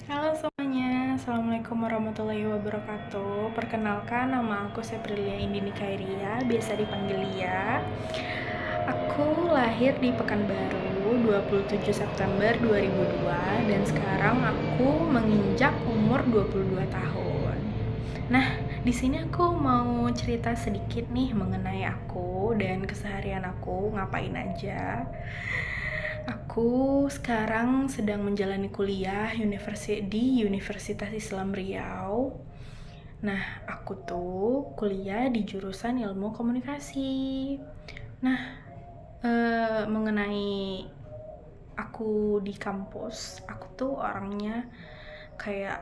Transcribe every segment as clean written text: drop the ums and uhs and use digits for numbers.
Halo semuanya, Assalamualaikum warahmatullahi wabarakatuh. Perkenalkan, nama aku Seprilia Indini Kairia, biasa dipanggil Lia. Aku lahir di Pekanbaru 27 September 2002 dan sekarang aku menginjak umur 22 tahun. Nah, di sini aku mau cerita sedikit nih mengenai aku dan keseharian aku ngapain aja. Aku sekarang sedang menjalani kuliah di Universitas Islam Riau. Nah, aku tuh kuliah di jurusan ilmu komunikasi. Nah, mengenai aku di kampus, aku tuh orangnya kayak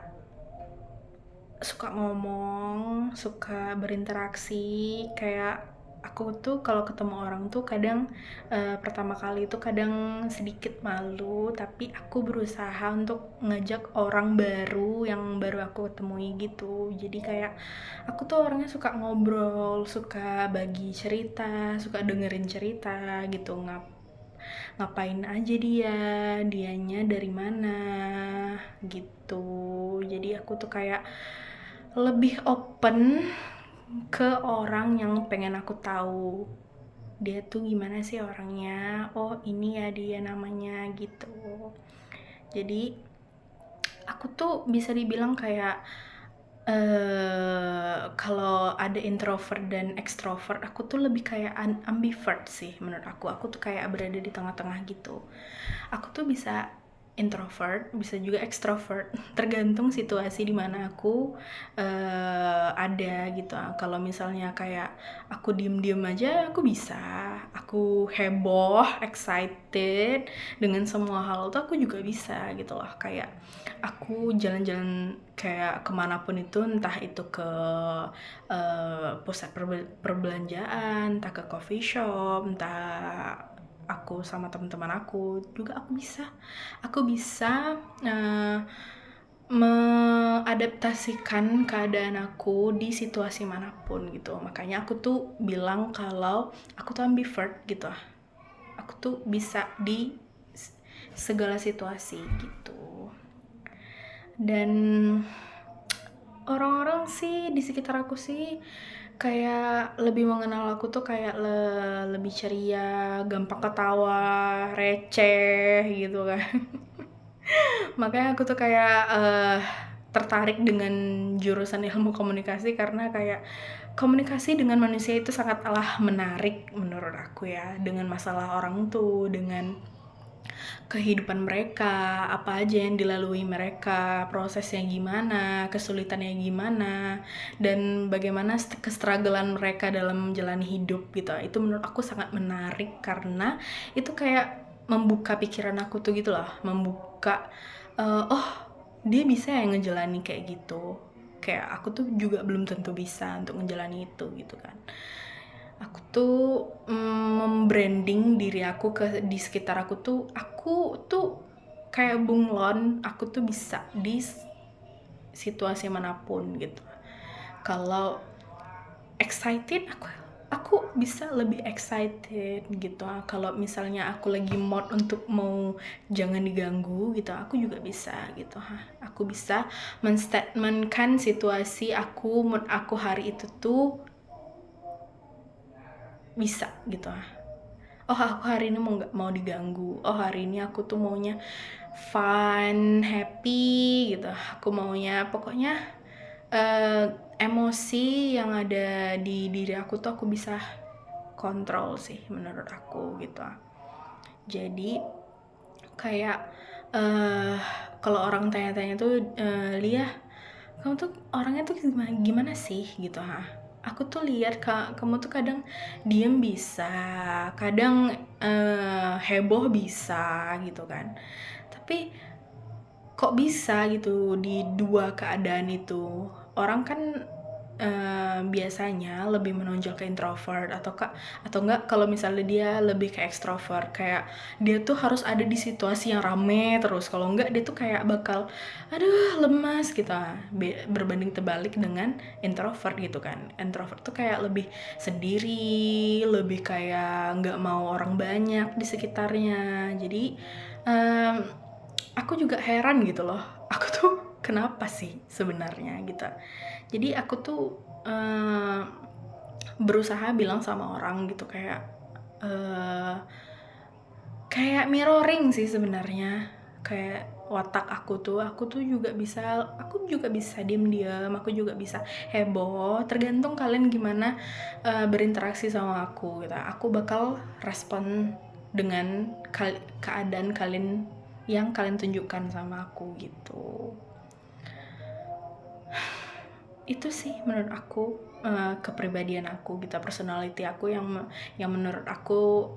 suka ngomong, suka berinteraksi, kayak aku tuh kalau ketemu orang tuh kadang pertama kali itu kadang sedikit malu, tapi aku berusaha untuk ngajak orang baru yang baru aku temui gitu. Jadi kayak aku tuh orangnya suka ngobrol, suka bagi cerita, suka dengerin cerita gitu. Ngapain aja dianya dari mana gitu. Jadi aku tuh kayak lebih open ke orang yang pengen aku tahu dia tuh gimana sih orangnya, oh ini ya dia namanya gitu. Jadi aku tuh bisa dibilang kayak kalau ada introvert dan extrovert, aku tuh lebih kayak ambivert sih menurut aku tuh kayak berada di tengah-tengah gitu. Aku tuh bisa introvert, bisa juga extrovert, tergantung situasi di mana aku ada gitu. Kalau misalnya kayak aku diem-diem aja, aku bisa. Aku heboh, excited dengan semua hal tuh aku juga bisa gitu loh. Kayak aku jalan-jalan kayak kemanapun itu, entah itu ke pusat perbelanjaan, entah ke coffee shop, entah aku sama teman-teman aku juga aku bisa mengadaptasikan keadaan aku di situasi manapun gitu. Makanya aku tuh bilang kalau aku tuh ambivert gitu. Aku tuh bisa di segala situasi gitu. Dan orang-orang sih di sekitar aku sih kayak lebih mengenal aku tuh kayak lebih ceria, gampang ketawa, receh gitu kan. Makanya aku tuh kayak tertarik dengan jurusan ilmu komunikasi karena kayak komunikasi dengan manusia itu sangatlah menarik menurut aku ya, dengan masalah orang tuh, dengan kehidupan mereka, apa aja yang dilalui mereka, prosesnya gimana, kesulitannya gimana, dan bagaimana kestrugglean mereka dalam menjalani hidup gitu. Itu menurut aku sangat menarik karena itu kayak membuka pikiran aku tuh gitu loh, membuka oh dia bisa ya ngejalani kayak gitu. Kayak aku tuh juga belum tentu bisa untuk ngejalani itu gitu kan. Aku tuh membranding diri aku di sekitar aku tuh kayak bunglon, aku tuh bisa di situasi manapun gitu. Kalau excited, aku bisa lebih excited gitu. Kalau misalnya aku lagi mood untuk mau jangan diganggu gitu, aku juga bisa gitu. Aku bisa menstatementkan situasi aku, mood aku hari itu tuh bisa gitu. Oh aku hari ini nggak mau diganggu, oh hari ini aku tuh maunya fun, happy gitu, aku maunya pokoknya eh, emosi yang ada di diri aku tuh aku bisa kontrol sih menurut aku gitu. Jadi kayak eh kalau orang tanya-tanya tuh Lia kamu tuh orangnya tuh gimana sih gitu. Aku tuh lihat kamu tuh kadang diem bisa, kadang heboh bisa gitu kan, tapi kok bisa gitu di dua keadaan itu. Orang kan biasanya lebih menonjol ke introvert atau enggak kalau misalnya dia lebih ke ekstrovert, kayak dia tuh harus ada di situasi yang rame terus, kalau enggak dia tuh kayak bakal aduh lemas gitu. Berbanding terbalik dengan introvert gitu kan, introvert tuh kayak lebih sendiri, lebih kayak nggak mau orang banyak di sekitarnya. Jadi aku juga heran gitu loh, aku tuh kenapa sih sebenarnya gitu. Jadi aku tuh berusaha bilang sama orang gitu, kayak mirroring sih sebenarnya. Kayak watak aku tuh aku juga bisa diem-diem, aku juga bisa heboh, tergantung kalian gimana berinteraksi sama aku gitu. Aku bakal respon dengan keadaan kalian yang kalian tunjukkan sama aku gitu. Itu sih menurut aku kepribadian aku gitu, personality aku yang menurut aku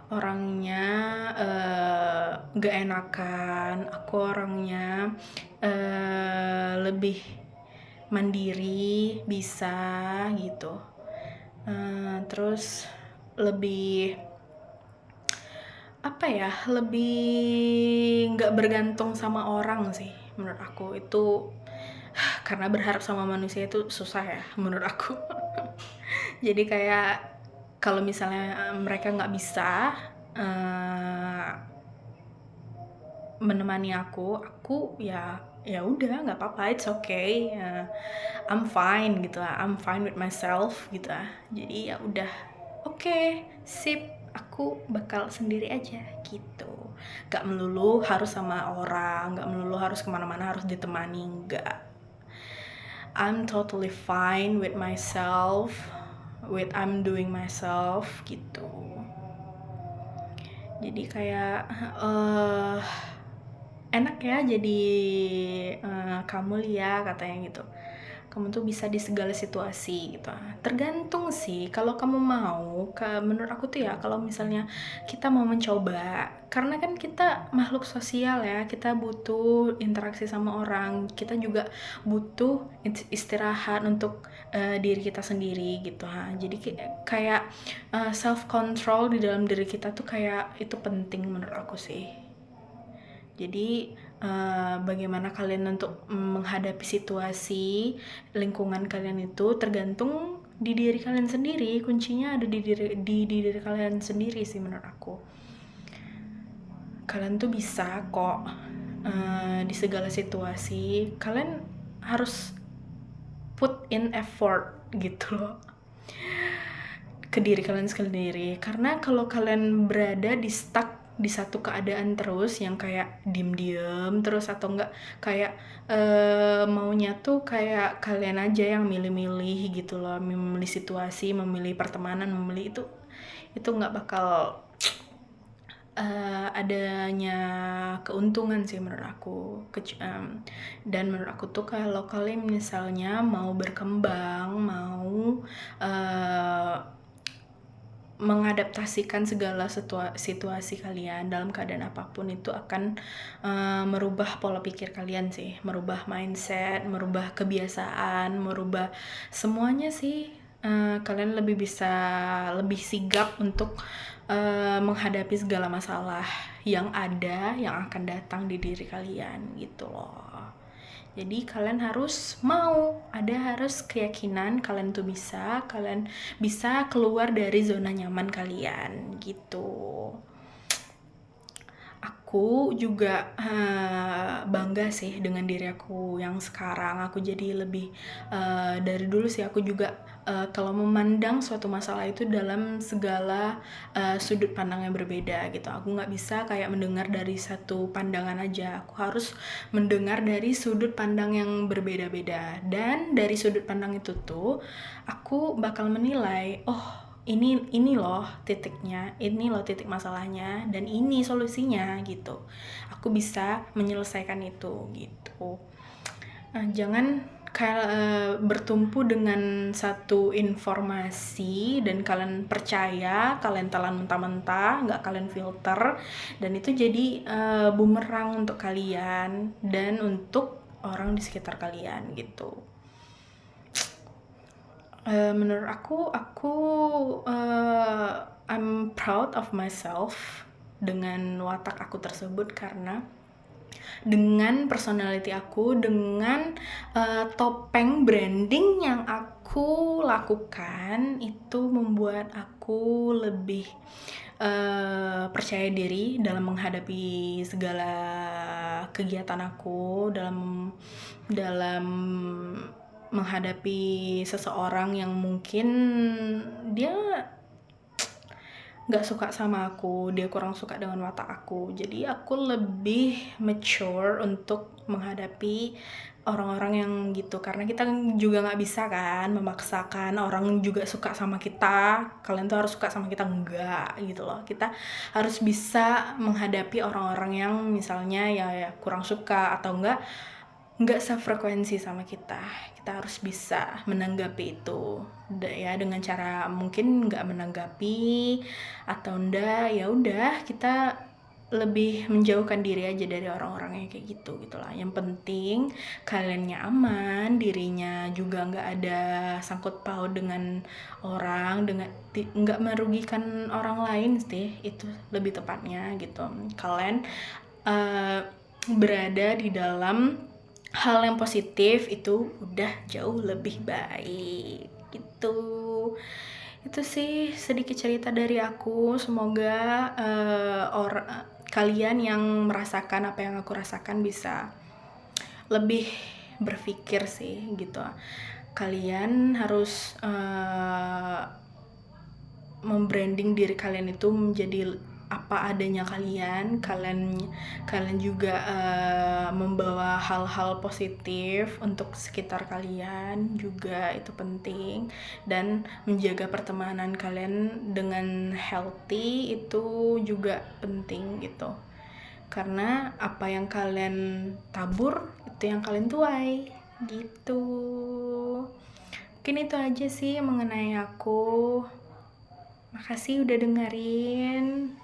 orangnya gak enakan, aku orangnya lebih mandiri, bisa gitu. Terus lebih lebih nggak bergantung sama orang sih menurut aku. Itu karena berharap sama manusia itu susah ya menurut aku. Jadi kayak kalau misalnya mereka nggak bisa menemani aku ya udah nggak apa-apa, it's okay. I'm fine gitu lah, I'm fine with myself gitu lah. Jadi ya udah, oke, sip, aku bakal sendiri aja gitu. Gak melulu harus sama orang, gak melulu harus kemana-mana harus ditemani, enggak. I'm totally fine with myself, with I'm doing myself gitu. Jadi kayak enak ya jadi kamu Lia, katanya gitu. Kamu tuh bisa di segala situasi gitu. Tergantung sih, kalau kamu mau, menurut aku tuh ya, kalau misalnya kita mau mencoba, karena kan kita makhluk sosial ya, kita butuh interaksi sama orang, kita juga butuh istirahat untuk diri kita sendiri gitu. Jadi kayak self control di dalam diri kita tuh kayak itu penting menurut aku sih. Jadi bagaimana kalian untuk menghadapi situasi lingkungan kalian itu tergantung di diri kalian sendiri. Kuncinya ada di diri kalian sendiri sih menurut aku. Kalian tuh bisa kok di segala situasi. Kalian harus put in effort gitu loh ke diri kalian sendiri. Karena kalau kalian berada di stuck di satu keadaan terus yang kayak diem-diem terus, atau enggak kayak maunya tuh kayak kalian aja yang milih-milih gitu loh, memilih situasi, memilih pertemanan, memilih itu nggak bakal adanya keuntungan sih menurut aku. Dan menurut aku tuh kalau kalian misalnya mau berkembang, mau mengadaptasikan segala situasi kalian dalam keadaan apapun, itu akan merubah pola pikir kalian sih, merubah mindset, merubah kebiasaan, merubah semuanya sih. Kalian lebih sigap untuk menghadapi segala masalah yang akan datang di diri kalian gitu loh. Jadi kalian harus harus keyakinan kalian tuh kalian bisa keluar dari zona nyaman kalian gitu. Aku juga bangga sih dengan diri aku yang sekarang. Aku jadi lebih dari dulu sih, aku juga kalau memandang suatu masalah itu dalam segala sudut pandang yang berbeda gitu. Aku nggak bisa kayak mendengar dari satu pandangan aja. Aku harus mendengar dari sudut pandang yang berbeda-beda. Dan dari sudut pandang itu tuh aku bakal menilai, oh ini loh titiknya, ini loh titik masalahnya, dan ini solusinya gitu. Aku bisa menyelesaikan itu gitu. Jangan bertumpu dengan satu informasi dan kalian percaya, kalian telan mentah-mentah, nggak kalian filter, dan itu jadi bumerang untuk kalian dan untuk orang di sekitar kalian gitu. Menurut aku I'm proud of myself dengan watak aku tersebut, karena dengan personality aku, dengan topeng branding yang aku lakukan, itu membuat aku lebih percaya diri dalam menghadapi segala kegiatan aku, dalam menghadapi seseorang yang mungkin dia nggak suka sama aku, dia kurang suka dengan watak aku. Jadi aku lebih mature untuk menghadapi orang-orang yang gitu, karena kita juga nggak bisa kan memaksakan orang juga suka sama kita, kalian tuh harus suka sama kita, enggak gitu loh. Kita harus bisa menghadapi orang-orang yang misalnya ya kurang suka atau nggak sefrekuensi sama kita. Kita harus bisa menanggapi itu ya, dengan cara mungkin nggak menanggapi atau ndak, ya udah kita lebih menjauhkan diri aja dari orang-orang yang kayak gitu gitulah. Yang penting kaliannya aman, dirinya juga nggak ada sangkut paut dengan orang, dengan nggak merugikan orang lain sih, itu lebih tepatnya gitu. Kalian berada di dalam hal yang positif itu udah jauh lebih baik gitu. Itu sih sedikit cerita dari aku. Semoga kalian yang merasakan apa yang aku rasakan bisa lebih berpikir sih gitu. Kalian harus membranding diri kalian itu menjadi apa adanya kalian juga membawa hal-hal positif untuk sekitar kalian juga, itu penting. Dan menjaga pertemanan kalian dengan healthy itu juga penting gitu, karena apa yang kalian tabur itu yang kalian tuai gitu. Mungkin itu aja sih mengenai aku. Makasih udah dengerin.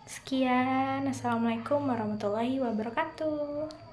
Sekian, assalamualaikum warahmatullahi wabarakatuh.